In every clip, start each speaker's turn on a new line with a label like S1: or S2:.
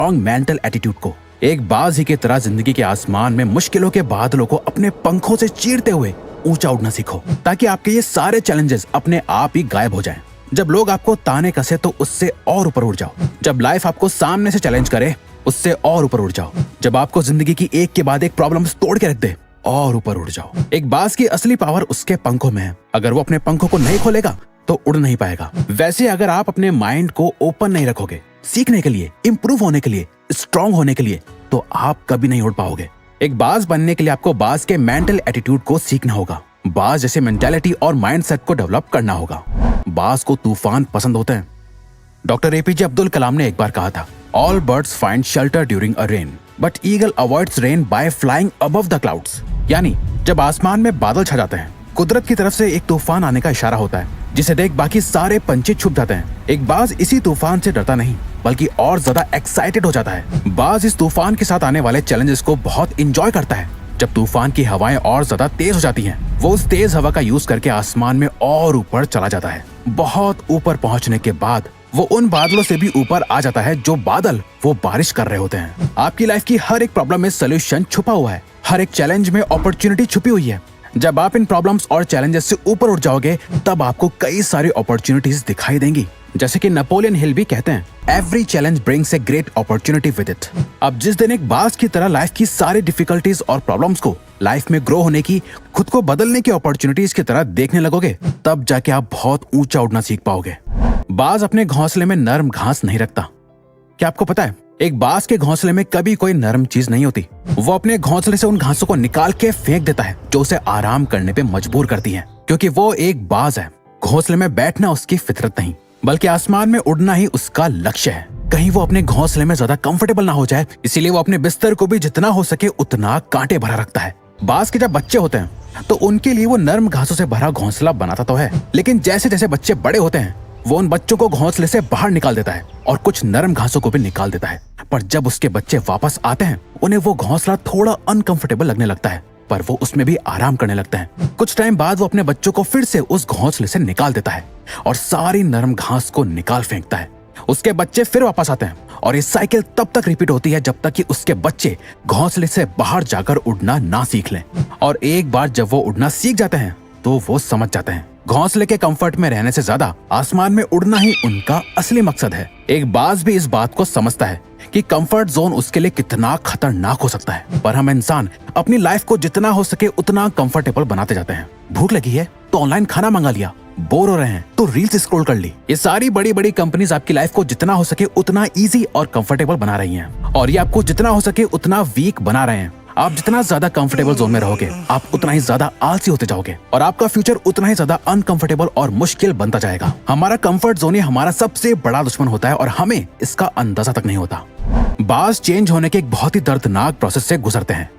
S1: Strong mental attitude को। एक बाज ही की तरह जिंदगी के आसमान में मुश्किलों के बादलों को अपने पंखों से चीरते हुए ऊंचा उड़ना सीखो, ताकि आपके ये सारे चैलेंजेस अपने आप ही गायब हो जाएं। जब लोग आपको ताने कसे तो उससे और ऊपर उड़ जाओ। जब लाइफ आपको सामने से चैलेंज करे उससे और ऊपर उड़ जाओ। जब आपको जिंदगी की एक के बाद एक प्रॉब्लम्स तोड़ के रख दे और ऊपर उड़ जाओ। एक बाज की असली पावर उसके पंखों में है। अगर वो अपने पंखों को नहीं खोलेगा तो उड़ नहीं पाएगा। वैसे अगर आप अपने माइंड को ओपन नहीं रखोगे सीखने के लिए, इम्प्रूव होने के लिए, स्ट्रॉन्ग होने के लिए, तो आप कभी नहीं उड़ पाओगे। एक बाज बनने के लिए आपको बाज के मेंटल एटीट्यूड को सीखना होगा। बाज जैसे मेंटालिटी और माइंडसेट को डेवलप करना होगा। बाज को तूफान पसंद होते हैं। डॉक्टर एपीजे अब्दुल कलाम ने एक बार कहा था, all birds find shelter during a rain but eagle avoids rain by flying above the clouds. यानी जब आसमान में बादल छा जाते हैं, कुदरत की तरफ से एक तूफान आने का इशारा होता है, जिसे देख बाकी सारे पंछी छुप जाते हैं। एक बाज इसी तूफान से डरता नहीं बल्कि और ज्यादा एक्साइटेड हो जाता है। बाज इस तूफान के साथ आने वाले चैलेंजेस को बहुत इंजॉय करता है। जब तूफान की हवाएं और ज्यादा तेज हो जाती हैं, वो उस तेज हवा का यूज करके आसमान में और ऊपर चला जाता है। बहुत ऊपर पहुंचने के बाद वो उन बादलों से भी ऊपर आ जाता है जो बादल वो बारिश कर रहे होते हैं। आपकी लाइफ की हर एक प्रॉब्लम में सोल्यूशन छुपा हुआ है। हर एक चैलेंज में अपॉर्चुनिटी छुपी हुई है। जब आप इन प्रॉब्लम्स और चैलेंजेस से ऊपर उठ जाओगे तब आपको कई सारी अपॉर्चुनिटीज दिखाई देंगी। जैसे कि नेपोलियन हिल भी कहते हैं, every challenge brings a great opportunity with it. अब जिस दिन एक बाज की तरह लाइफ की सारी डिफिकल्टीज और प्रॉब्लम्स को लाइफ में ग्रो होने की, खुद को बदलने की अपॉर्चुनिटीज की तरह देखने लगोगे, तब जाके आप बहुत ऊंचा उड़ना सीख पाओगे। बाज अपने घोंसले में नरम घास नहीं रखता। क्या आपको पता है, एक बाज के घोंसले में कभी कोई नरम चीज नहीं होती। वो अपने घोंसले से उन घासों को निकाल के फेंक देता है जो उसे आराम करने पे मजबूर करती है, क्योंकि वो एक बाज है। घोंसले में बैठना उसकी फितरत नहीं बल्कि आसमान में उड़ना ही उसका लक्ष्य है। कहीं वो अपने घोंसले में ज्यादा कंफर्टेबल ना हो जाए, इसीलिए वो अपने बिस्तर को भी जितना हो सके उतना कांटे भरा रखता है। बाज के जब बच्चे होते हैं तो उनके लिए वो नरम घासों से भरा घोंसला बनाता तो है, लेकिन जैसे जैसे बच्चे बड़े होते हैं वो उन बच्चों को घोंसले से बाहर निकाल देता है और कुछ नरम घासों को भी निकाल देता है। पर जब उसके बच्चे वापस आते हैं उन्हें वो घोंसला थोड़ा अनकंफर्टेबल लगने लगता है, पर वो उसमें भी आराम करने लगते हैं। कुछ टाइम बाद वो अपने बच्चों को फिर से उस घोंसले से निकाल देता है और सारी नरम घास को निकाल फेंकता है। उसके बच्चे फिर वापस आते हैं और ये साइकिल तब तक रिपीट होती है जब तक कि उसके बच्चे घोंसले से बाहर जाकर उड़ना ना सीख लें। और एक बार जब वो उड़ना सीख जाते हैं तो वो समझ जाते हैं घोंसले के कंफर्ट में रहने से ज्यादा आसमान में उड़ना ही उनका असली मकसद है। एक बाज भी इस बात को समझता है कि कंफर्ट जोन उसके लिए कितना खतरनाक हो सकता है, पर हम इंसान अपनी लाइफ को जितना हो सके उतना कंफर्टेबल बनाते जाते हैं। भूख लगी है तो ऑनलाइन खाना मंगा लिया, बोर हो रहे हैं तो रील्स स्क्रॉल कर ली। ये सारी बड़ी बड़ी कंपनीज आपकी लाइफ को जितना हो सके उतना इजी और कंफर्टेबल बना रही हैं, और ये आपको जितना हो सके उतना वीक बना रहे हैं। आप जितना ज्यादा कंफर्टेबल जोन में रहोगे आप उतना ही ज्यादा आलसी होते जाओगे और आपका फ्यूचर उतना ही ज्यादा अनकंफर्टेबल और मुश्किल बनता जाएगा। हमारा कंफर्ट जोन ही हमारा सबसे बड़ा दुश्मन होता है और हमें इसका अंदाजा तक नहीं होता। बाज चेंज होने के एक बहुत ही दर्दनाक प्रोसेस से गुजरते हैं।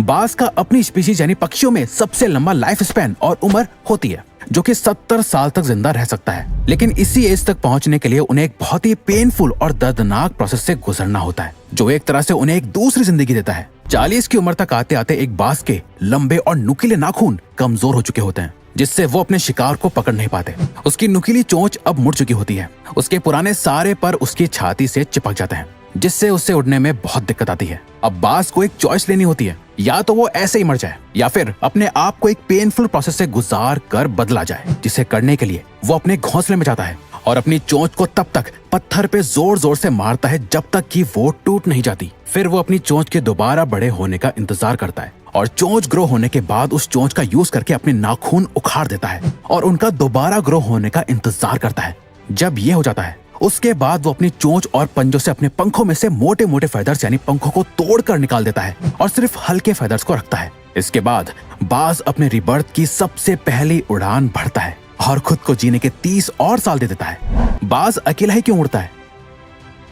S1: बाज का अपनी स्पीशीज यानी पक्षियों में सबसे लंबा लाइफ स्पैन और उम्र होती है, जो कि 70 साल तक जिंदा रह सकता है। लेकिन इसी एज तक पहुंचने के लिए उन्हें एक बहुत ही पेनफुल और दर्दनाक प्रोसेस से गुजरना होता है, जो एक तरह से उन्हें एक दूसरी जिंदगी देता है। 40 की उम्र तक आते आते एक बाज के लंबे और नुकीले नाखून कमजोर हो चुके होते हैं, जिससे वो अपने शिकार को पकड़ नहीं पाते। उसकी नुकीली चोंच अब मुड़ चुकी होती है। उसके पुराने सारे पर उसकी छाती से चिपक जाते हैं, जिससे उससे उड़ने में बहुत दिक्कत आती है। अब बाज को एक चॉइस लेनी होती है, या तो वो ऐसे ही मर जाए या फिर अपने आप को एक पेनफुल प्रोसेस से गुजार कर बदला जाए, जिसे करने के लिए वो अपने घोंसले में जाता है और अपनी चोंच को तब तक पत्थर पे जोर जोर से मारता है जब तक कि वो टूट नहीं जाती। फिर वो अपनी चोंच के दोबारा बड़े होने का इंतजार करता है और चोंच ग्रो होने के बाद उस चोंच का यूज करके अपने नाखून उखाड़ देता है और उनका दोबारा ग्रो होने का इंतजार करता है। जब ये हो जाता है उसके बाद वो अपनी चोंच और पंजों से अपने पंखों में से मोटे मोटे फेदर्स यानी पंखों को तोड़कर निकाल देता है और सिर्फ हल्के फेदर्स को रखता है। इसके बाद बाज अपने रिबर्थ की सबसे पहली उड़ान भरता है और खुद को जीने के 30 और साल दे देता है। बाज अकेला ही क्यों उड़ता है?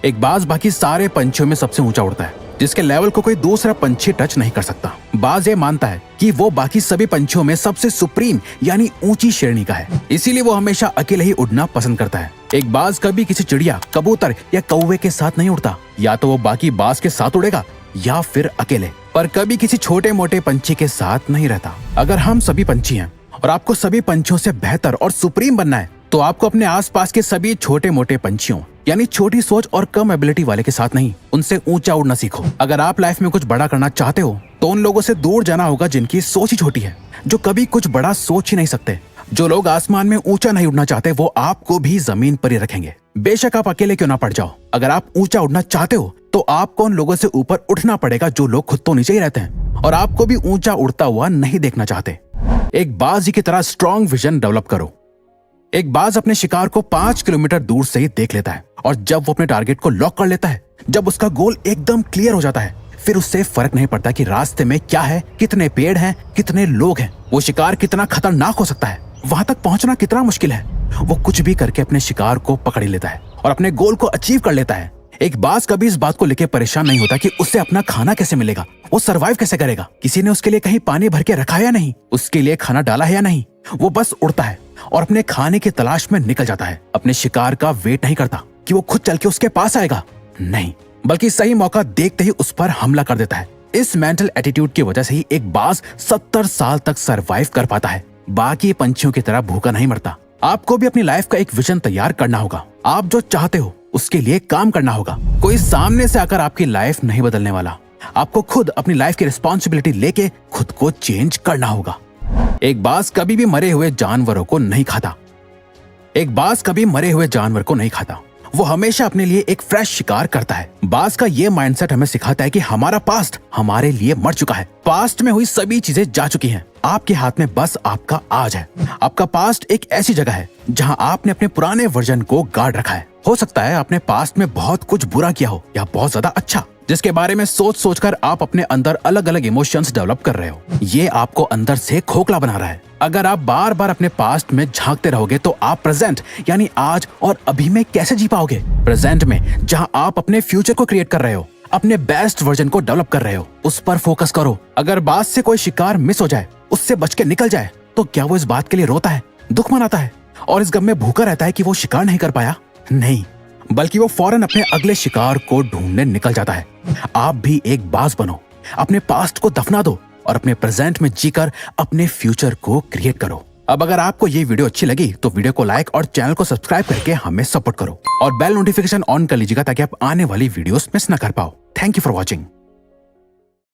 S1: एक बाज बाकी सारे पंछियों में सबसे ऊंचा उड़ता है, जिसके लेवल को कोई दूसरा पंछी टच नहीं कर सकता। बाज ये मानता है कि वो बाकी सभी पंछियों में सबसे सुप्रीम यानी ऊंची श्रेणी का है, इसीलिए वो हमेशा अकेले ही उड़ना पसंद करता है। एक बाज कभी किसी चिड़िया, कबूतर या कौवे के साथ नहीं उड़ता, या तो वो बाकी बाज के साथ उड़ेगा या फिर अकेले, पर कभी किसी छोटे मोटे पंछी के साथ नहीं रहता। अगर हम सभी पंछी हैं और आपको सभी पंछियों से बेहतर और सुप्रीम बनना है, तो आपको अपने आसपास के सभी छोटे मोटे पंछियों यानी छोटी सोच और कम एबिलिटी वाले के साथ नहीं, उनसे ऊंचा उड़ना सीखो। अगर आप लाइफ में कुछ बड़ा करना चाहते हो तो उन लोगों से दूर जाना होगा जिनकी सोच ही छोटी है, जो कभी कुछ बड़ा सोच ही नहीं सकते। जो लोग आसमान में ऊंचा नहीं उड़ना चाहते वो आपको भी जमीन पर ही रखेंगे, बेशक आप अकेले क्यों ना पड़ जाओ। अगर आप ऊंचा उड़ना चाहते हो तो आपको उन लोगों से ऊपर उठना पड़ेगा जो लोग खुद तो नीचे ही रहते हैं और आपको भी ऊंचा उड़ता हुआ नहीं देखना चाहते। एक बाजी की तरह स्ट्रॉन्ग विजन डेवलप करो। एक बाज अपने शिकार को 5 किलोमीटर दूर से ही देख लेता है और जब वो अपने टारगेट को लॉक कर लेता है, जब उसका गोल एकदम क्लियर हो जाता है, फिर उससे फर्क नहीं पड़ता कि रास्ते में क्या है, कितने पेड़ हैं, कितने लोग हैं, वो शिकार कितना खतरनाक हो सकता है, वहां तक पहुंचना कितना मुश्किल है। वो कुछ भी करके अपने शिकार को पकड़ लेता है और अपने गोल को अचीव कर लेता है। एक बाज कभी इस बात को लेकर परेशान नहीं होता कि उसे अपना खाना कैसे मिलेगा, वो सरवाइव कैसे करेगा, किसी ने उसके लिए कहीं पानी भर के रखा है या नहीं, उसके लिए खाना डाला है या नहीं। वो बस उड़ता है और अपने खाने की तलाश में निकल जाता है। अपने शिकार का वेट नहीं करता कि वो खुद चल के उसके पास आएगा, नहीं, बल्कि सही मौका देखते ही उस पर हमला कर देता है। इस मेंटल एटीट्यूड की वजह से ही एक बाज 70 साल तक सरवाइव कर पाता है, बाकी पंछियों की तरह भूखा नहीं मरता। आपको भी अपनी लाइफ का एक विजन तैयार करना होगा। आप जो चाहते हो उसके लिए काम करना होगा। कोई सामने से आकर आपकी लाइफ नहीं बदलने वाला, आपको खुद अपनी लाइफ की रिस्पॉन्सिबिलिटी लेके खुद को चेंज करना होगा। एक बाज कभी भी मरे हुए जानवरों को नहीं खाता। एक बाज कभी मरे हुए जानवर को नहीं खाता, वो हमेशा अपने लिए एक फ्रेश शिकार करता है। बाज का ये माइंडसेट हमें सिखाता है कि हमारा पास्ट हमारे लिए मर चुका है, पास्ट में हुई सभी चीजें जा चुकी हैं, आपके हाथ में बस आपका आज है। आपका पास्ट एक ऐसी जगह है जहां आपने अपने पुराने वर्जन को गार्ड रखा है। हो सकता है आपने पास्ट में बहुत कुछ बुरा किया हो या बहुत ज्यादा अच्छा, जिसके बारे में सोच सोचकर आप अपने अंदर अलग अलग इमोशंस डेवलप कर रहे हो। ये आपको अंदर से खोखला बना रहा है। अगर आप बार बार अपने पास्ट में झांकते रहोगे तो आप प्रेजेंट यानी आज और अभी में कैसे जी पाओगे। प्रेजेंट में जहां आप अपने फ्यूचर को क्रिएट कर रहे हो, अपने बेस्ट वर्जन को डेवलप कर रहे हो, उस पर फोकस करो। अगर बाज से कोई शिकार मिस हो जाए, उससे बच के निकल जाए, तो क्या वो इस बात के लिए रोता है, दुख मनाता है और इस गम में भूखा रहता है कि वो शिकार नहीं कर पाया? नहीं, बल्कि वो फौरन अपने अगले शिकार को ढूंढने निकल जाता है। आप भी एक बाज बनो, अपने पास्ट को दफना दो और अपने प्रेजेंट में जीकर अपने फ्यूचर को क्रिएट करो। अब अगर आपको ये वीडियो अच्छी लगी तो वीडियो को लाइक और चैनल को सब्सक्राइब करके हमें सपोर्ट करो और बेल नोटिफिकेशन ऑन कर लीजिएगा ताकि आप आने वाली वीडियोस मिस ना कर पाओ। Thank you for watching.